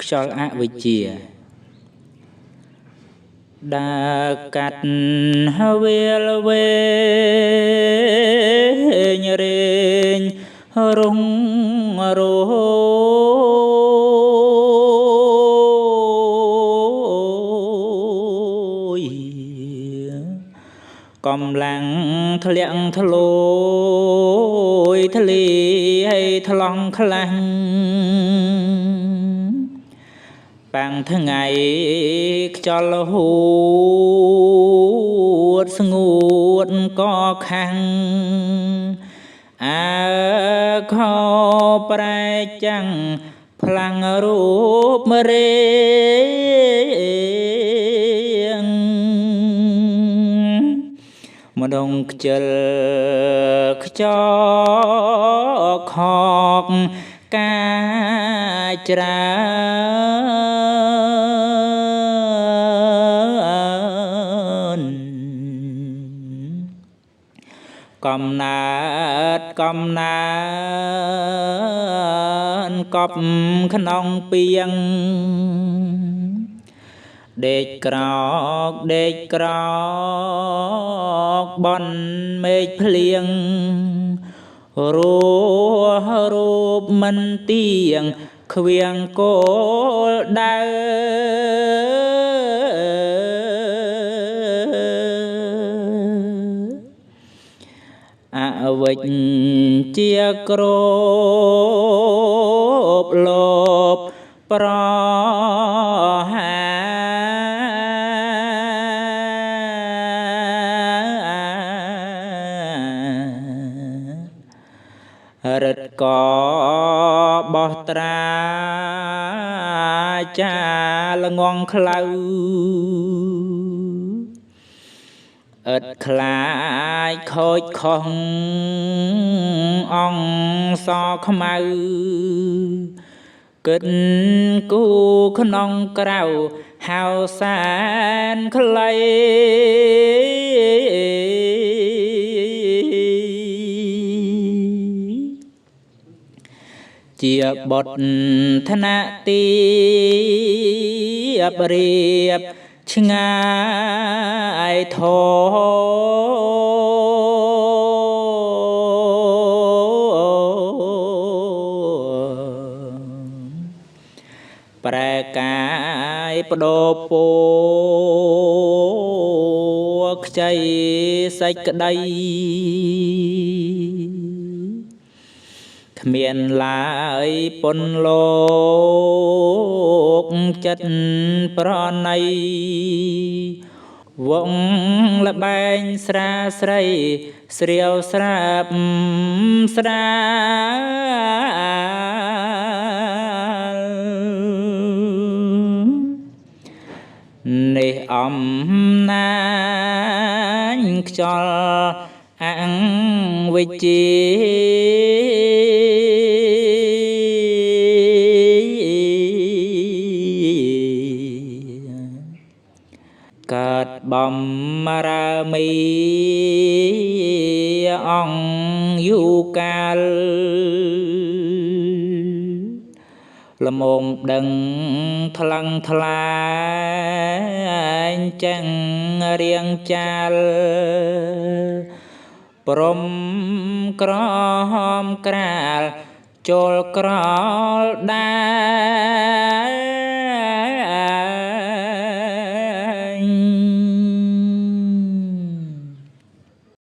ខ្យល់អវិជ្ជាដើរកាត់វាលវែងរែងរុងរយកំឡាំងធ្លាក់ធ្លោយធ្លីឲ្យថ្លង់ខ្លាំងបាំងថ្ងៃខ្យល់ហួតស្ងួតក៏ខាំងអើខោប្រែចាំងផ្លាំងរូបរេងម្ដងខ្ជិលខ្ចកខកកាច្រើនកំណើតកំណើនកប់ក្នុងពីងដេកក្រោកដេកក្រោកបនមេឃភ្លៀងរូបមិនទៀងខ្វៀងគោលដៅអវិជ្ជាក្របលោបប្រហារិទ្ធកបោះត្រាចាលងងខ្លៅឥតខ្លាចខូចខុសអង្គសខ្មៅគិតគូក្នុងក្រៅហៅសានខ្លីជាបុត្រថ្នាក់ទីបរៀបឆ្ងាយធប្រែកាយបដោពោខ្ចីសេចក្តីគ្មានឡើយពុនលោកចិត្តប្រណីវងលបែងស្រាស្រីស្រាវស្រាប់ស្រាលនេះអំណាចខ្យល់អវិជ្ជាកើតបំរើមីអង្គយូកាលល្មងដឹងថ្លឹងថ្លែងចឹងរៀងចាលព្រមក្រហមក្រាលចូលក្រលដែរ